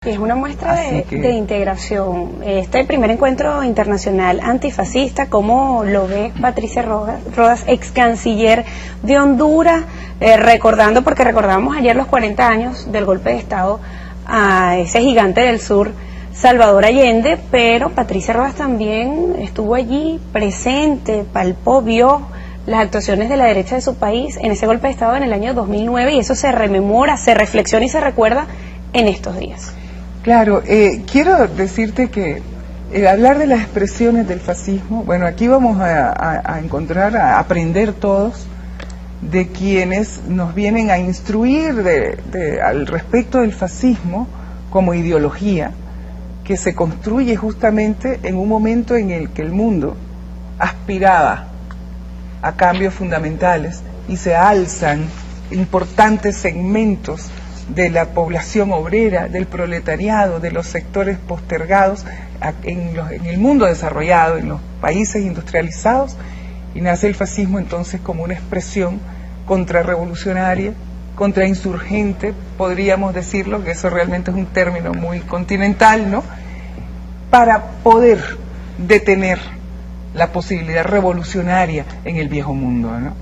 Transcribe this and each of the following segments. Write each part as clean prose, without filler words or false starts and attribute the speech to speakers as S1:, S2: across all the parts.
S1: Y es una muestra de integración. Este primer encuentro internacional antifascista, ¿cómo lo ve Patricia Rodas, ex canciller de Honduras, recordando, porque recordamos ayer los 40 años del golpe de Estado a ese gigante del sur, Salvador Allende, pero Patricia Rodas también estuvo allí presente, palpó, vio las actuaciones de la derecha de su país en ese golpe de Estado en el año 2009, y eso se rememora, se reflexiona y se recuerda en estos días.
S2: Claro, quiero decirte que hablar de las expresiones del fascismo, bueno, aquí vamos a encontrar, a aprender todos de quienes nos vienen a instruir al respecto del fascismo como ideología que se construye justamente en un momento en el que el mundo aspiraba a cambios fundamentales y se alzan importantes segmentos de la población obrera, del proletariado, de los sectores postergados en el mundo desarrollado, en los países industrializados, y nace el fascismo entonces como una expresión contrarrevolucionaria, contrainsurgente, podríamos decirlo, que eso realmente es un término muy continental, ¿no?, para poder detener la posibilidad revolucionaria en el viejo mundo, ¿no?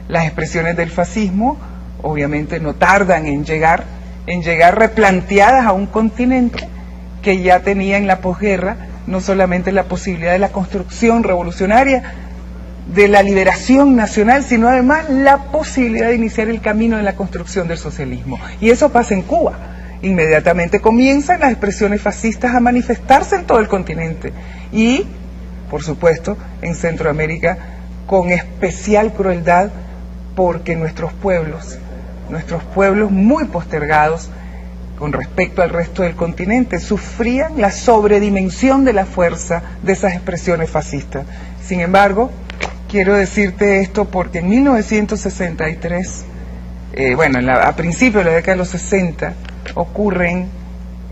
S2: Las expresiones del fascismo obviamente no tardan en llegar replanteadas a un continente que ya tenía en la posguerra no solamente la posibilidad de la construcción revolucionaria, de la liberación nacional, sino además la posibilidad de iniciar el camino de la construcción del socialismo. Y eso pasa en Cuba. Inmediatamente comienzan las expresiones fascistas a manifestarse en todo el continente y, por supuesto, en Centroamérica con especial crueldad, porque nuestros pueblos muy postergados con respecto al resto del continente sufrían la sobredimensión de la fuerza de esas expresiones fascistas. Sin embargo, quiero decirte esto porque en 1963, a principios de la década de los 60, ocurren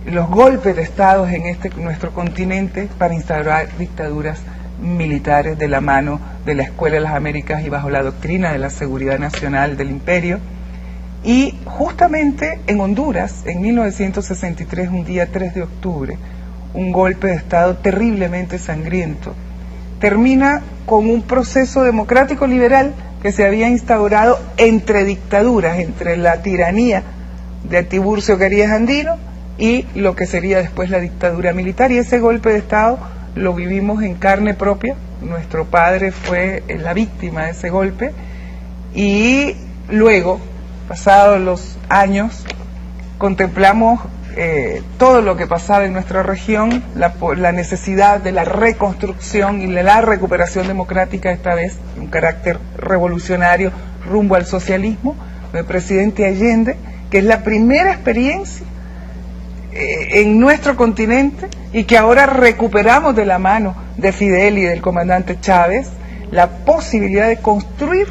S2: los golpes de Estado en nuestro continente para instaurar dictaduras militares de la mano de la Escuela de las Américas y bajo la doctrina de la seguridad nacional del imperio. Y justamente en Honduras, en 1963, un día 3 de octubre, un golpe de Estado terriblemente sangriento, termina con un proceso democrático liberal que se había instaurado entre dictaduras, entre la tiranía de Tiburcio Carías Andino y lo que sería después la dictadura militar. Y ese golpe de Estado lo vivimos en carne propia. Nuestro padre fue la víctima de ese golpe, y luego, pasados los años, contemplamos todo lo que pasaba en nuestra región, la necesidad de la reconstrucción y de la recuperación democrática, esta vez un carácter revolucionario rumbo al socialismo, del presidente Allende, que es la primera experiencia en nuestro continente y que ahora recuperamos de la mano de Fidel y del comandante Chávez, la posibilidad de construir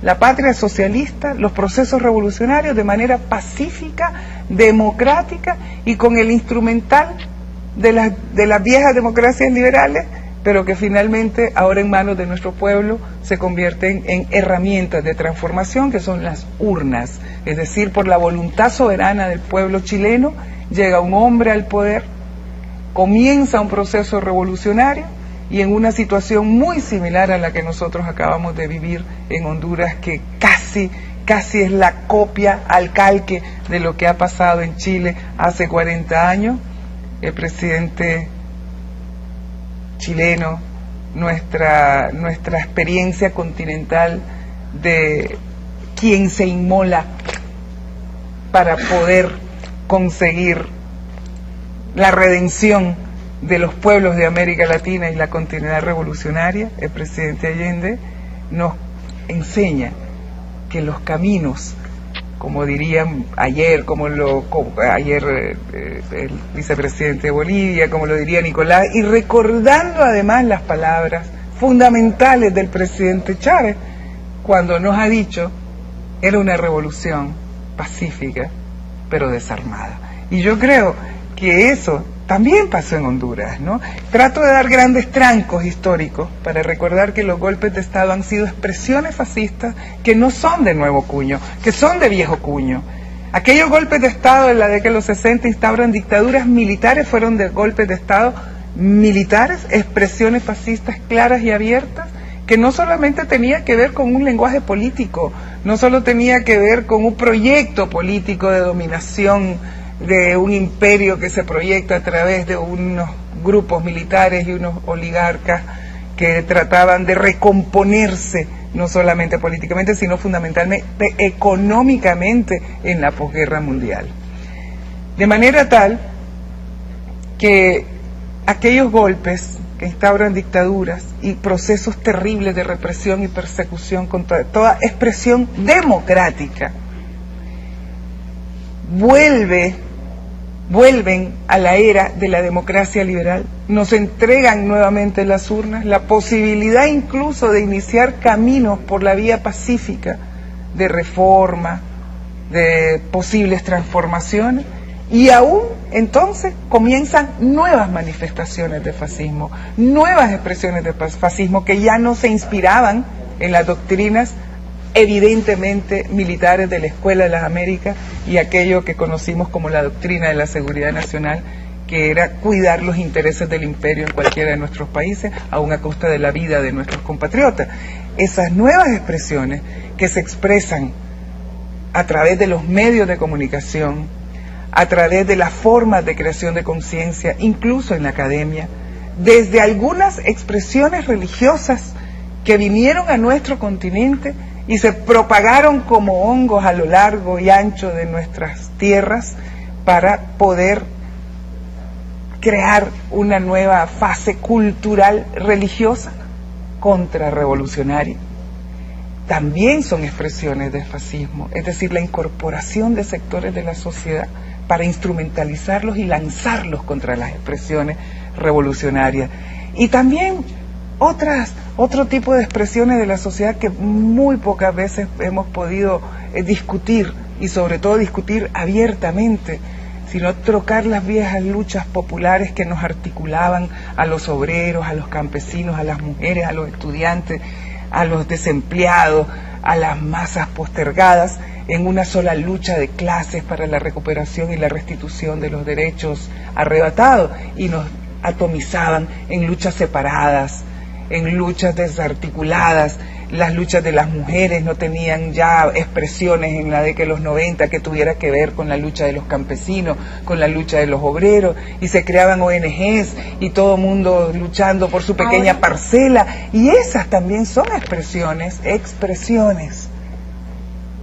S2: la patria socialista, los procesos revolucionarios de manera pacífica, democrática y con el instrumental de las viejas democracias liberales, pero que finalmente ahora en manos de nuestro pueblo se convierten en herramientas de transformación, que son las urnas. Es decir, por la voluntad soberana del pueblo chileno llega un hombre al poder, comienza un proceso revolucionario, y en una situación muy similar a la que nosotros acabamos de vivir en Honduras, que casi es la copia al calque de lo que ha pasado en Chile hace 40 años, el presidente chileno, nuestra experiencia continental de quien se inmola para poder conseguir la redención de los pueblos de América Latina y la continuidad revolucionaria. El presidente Allende nos enseña que los caminos, como dirían ayer, el vicepresidente de Bolivia, como lo diría Nicolás, y recordando además las palabras fundamentales del presidente Chávez, cuando nos ha dicho, era una revolución pacífica, pero desarmada. Y yo creo que eso también pasó en Honduras, ¿no? Trato de dar grandes trancos históricos para recordar que los golpes de Estado han sido expresiones fascistas que no son de nuevo cuño, que son de viejo cuño. Aquellos golpes de Estado en la década de los 60 instauran dictaduras militares, fueron de golpes de Estado militares, expresiones fascistas claras y abiertas, que no solamente tenía que ver con un lenguaje político, no solo tenía que ver con un proyecto político de dominación de un imperio que se proyecta a través de unos grupos militares y unos oligarcas que trataban de recomponerse no solamente políticamente, sino fundamentalmente económicamente en la posguerra mundial. De manera tal que aquellos golpes que instauran dictaduras y procesos terribles de represión y persecución contra toda expresión democrática vuelven a la era de la democracia liberal, nos entregan nuevamente las urnas, la posibilidad incluso de iniciar caminos por la vía pacífica de reforma, de posibles transformaciones, y aún entonces comienzan nuevas manifestaciones de fascismo, nuevas expresiones de fascismo que ya no se inspiraban en las doctrinas evidentemente militares de la Escuela de las Américas y aquello que conocimos como la doctrina de la seguridad nacional, que era cuidar los intereses del imperio en cualquiera de nuestros países, aun a costa de la vida de nuestros compatriotas. Esas nuevas expresiones que se expresan a través de los medios de comunicación, a través de las formas de creación de conciencia, incluso en la academia, desde algunas expresiones religiosas que vinieron a nuestro continente y se propagaron como hongos a lo largo y ancho de nuestras tierras para poder crear una nueva fase cultural religiosa contrarrevolucionaria. También son expresiones de fascismo, es decir, la incorporación de sectores de la sociedad para instrumentalizarlos y lanzarlos contra las expresiones revolucionarias. Y también otro tipo de expresiones de la sociedad que muy pocas veces hemos podido discutir, y sobre todo discutir abiertamente, sino trocar las viejas luchas populares que nos articulaban a los obreros, a los campesinos, a las mujeres, a los estudiantes, a los desempleados, a las masas postergadas, en una sola lucha de clases para la recuperación y la restitución de los derechos arrebatados, y nos atomizaban en luchas separadas, en luchas desarticuladas. Las luchas de las mujeres no tenían ya expresiones en la década de los 90 que tuviera que ver con la lucha de los campesinos, con la lucha de los obreros, y se creaban ONGs y todo el mundo luchando por su pequeña parcela, y esas también son expresiones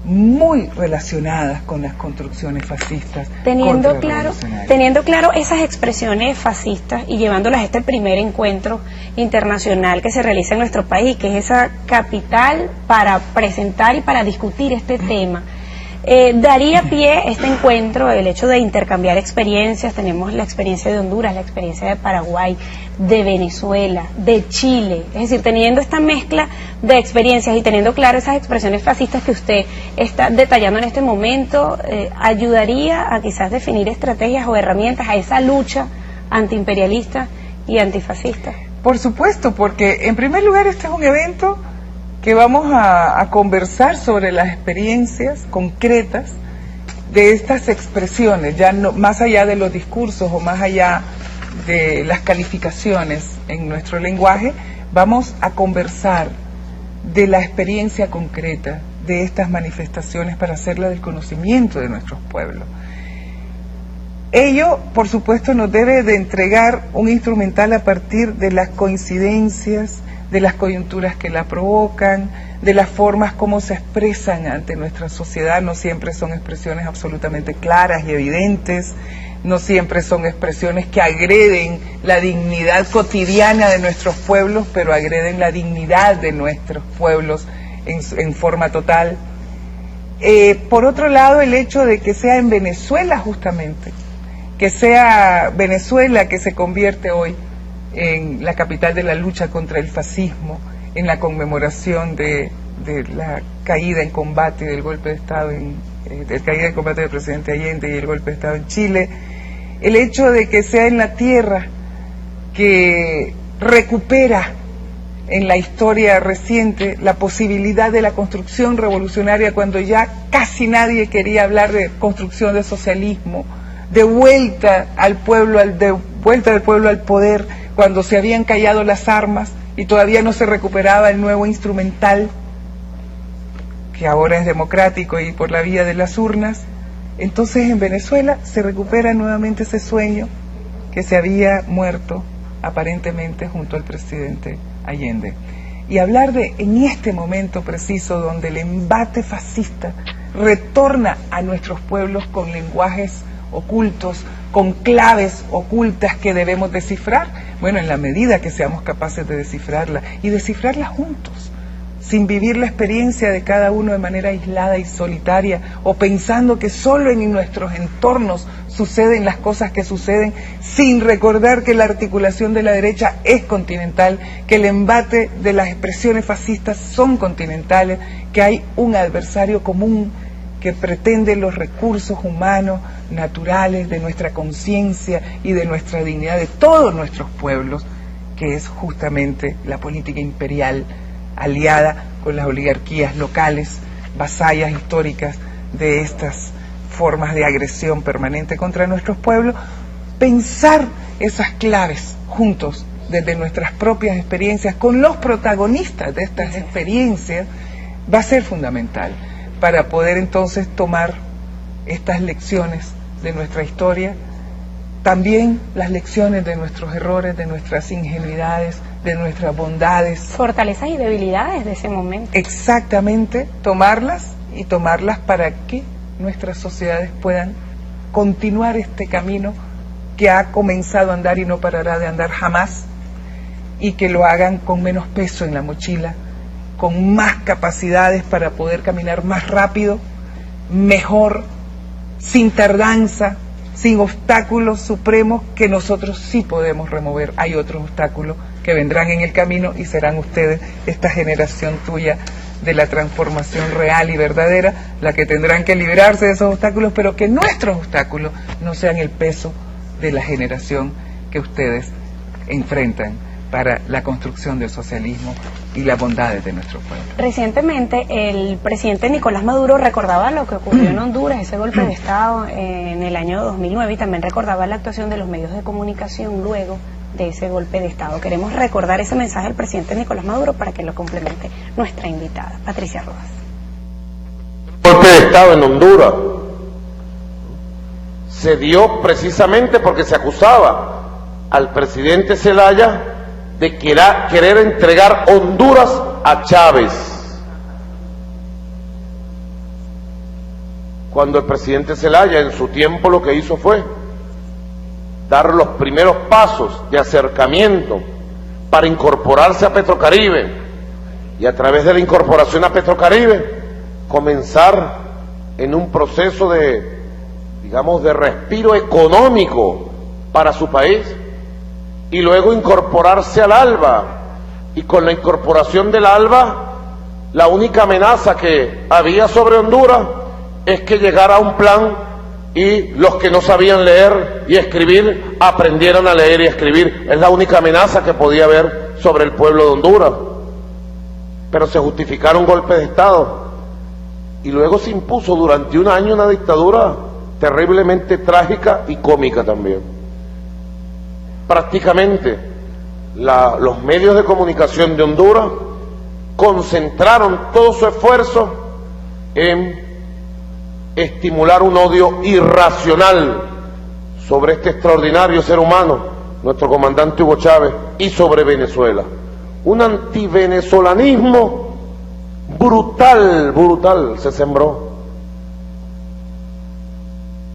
S2: muy relacionadas con las construcciones fascistas.
S1: Teniendo claro esas expresiones fascistas y llevándolas a este primer encuentro internacional que se realiza en nuestro país, que es esa capital para presentar y para discutir este tema, daría pie este encuentro el hecho de intercambiar experiencias. Tenemos la experiencia de Honduras, la experiencia de Paraguay, de Venezuela, de Chile, es decir, teniendo esta mezcla de experiencias y teniendo claro esas expresiones fascistas que usted está detallando en este momento, ayudaría a quizás definir estrategias o herramientas a esa lucha antiimperialista y antifascista.
S2: Por supuesto, porque en primer lugar este es un evento que vamos a conversar sobre las experiencias concretas de estas expresiones, ya no, más allá de los discursos o más allá de las calificaciones en nuestro lenguaje, vamos a conversar de la experiencia concreta de estas manifestaciones para hacerla del conocimiento de nuestros pueblos. Ello, por supuesto, nos debe de entregar un instrumental a partir de las coincidencias, de las coyunturas que la provocan, de las formas como se expresan ante nuestra sociedad. No siempre son expresiones absolutamente claras y evidentes, no siempre son expresiones que agreden la dignidad cotidiana de nuestros pueblos, pero agreden la dignidad de nuestros pueblos en forma total. Por otro lado, el hecho de que sea en Venezuela justamente, que sea Venezuela que se convierte hoy en la capital de la lucha contra el fascismo, en la conmemoración de la caída en combate del golpe de Estado, de caída en combate del presidente Allende y el golpe de Estado en Chile, el hecho de que sea en la tierra que recupera en la historia reciente la posibilidad de la construcción revolucionaria cuando ya casi nadie quería hablar de construcción de socialismo, de vuelta al pueblo, de vuelta del pueblo al poder, cuando se habían callado las armas y todavía no se recuperaba el nuevo instrumental, que ahora es democrático y por la vía de las urnas. Entonces en Venezuela se recupera nuevamente ese sueño que se había muerto aparentemente junto al presidente Allende. Y hablar de, en este momento preciso, donde el embate fascista retorna a nuestros pueblos con lenguajes ocultos, con claves ocultas que debemos descifrar, bueno, en la medida que seamos capaces de descifrarla, y descifrarla juntos, sin vivir la experiencia de cada uno de manera aislada y solitaria, o pensando que solo en nuestros entornos suceden las cosas que suceden, sin recordar que la articulación de la derecha es continental, que el embate de las expresiones fascistas son continentales, que hay un adversario común que pretende los recursos humanos, naturales, de nuestra conciencia y de nuestra dignidad, de todos nuestros pueblos, que es justamente la política imperial, aliada con las oligarquías locales, vasallas históricas de estas formas de agresión permanente contra nuestros pueblos. Pensar esas claves juntos, desde nuestras propias experiencias, con los protagonistas de estas experiencias, va a ser fundamental para poder entonces tomar estas lecciones de nuestra historia, también las lecciones de nuestros errores, de nuestras ingenuidades, de nuestras bondades.
S1: Fortalezas y debilidades de ese momento.
S2: Exactamente, tomarlas y tomarlas para que nuestras sociedades puedan continuar este camino que ha comenzado a andar y no parará de andar jamás, y que lo hagan con menos peso en la mochila, con más capacidades para poder caminar más rápido, mejor, sin tardanza, sin obstáculos supremos que nosotros sí podemos remover. Hay otros obstáculos que vendrán en el camino y serán ustedes, esta generación tuya de la transformación real y verdadera, la que tendrán que librarse de esos obstáculos, pero que nuestros obstáculos no sean el peso de la generación que ustedes enfrentan para la construcción del socialismo y las bondades de nuestro pueblo.
S1: Recientemente el presidente Nicolás Maduro recordaba lo que ocurrió en Honduras, ese golpe de Estado en el año 2009, y también recordaba la actuación de los medios de comunicación luego de ese golpe de Estado. Queremos recordar ese mensaje del presidente Nicolás Maduro para que lo complemente nuestra invitada, Patricia Rojas.
S3: El golpe de Estado en Honduras se dio precisamente porque se acusaba al presidente Zelaya de querer entregar Honduras a Chávez, cuando el presidente Zelaya en su tiempo lo que hizo fue dar los primeros pasos de acercamiento para incorporarse a Petrocaribe, y a través de la incorporación a Petrocaribe comenzar en un proceso de, digamos, de respiro económico para su país, y luego incorporarse al ALBA. Y con la incorporación del ALBA, la única amenaza que había sobre Honduras es que llegara un plan y los que no sabían leer y escribir aprendieran a leer y escribir. Es la única amenaza que podía haber sobre el pueblo de Honduras. Pero se justificaron golpes de Estado, y luego se impuso durante un año una dictadura terriblemente trágica y cómica también. Prácticamente los medios de comunicación de Honduras concentraron todo su esfuerzo en estimular un odio irracional sobre este extraordinario ser humano, nuestro comandante Hugo Chávez, y sobre Venezuela. Un antivenezolanismo brutal se sembró.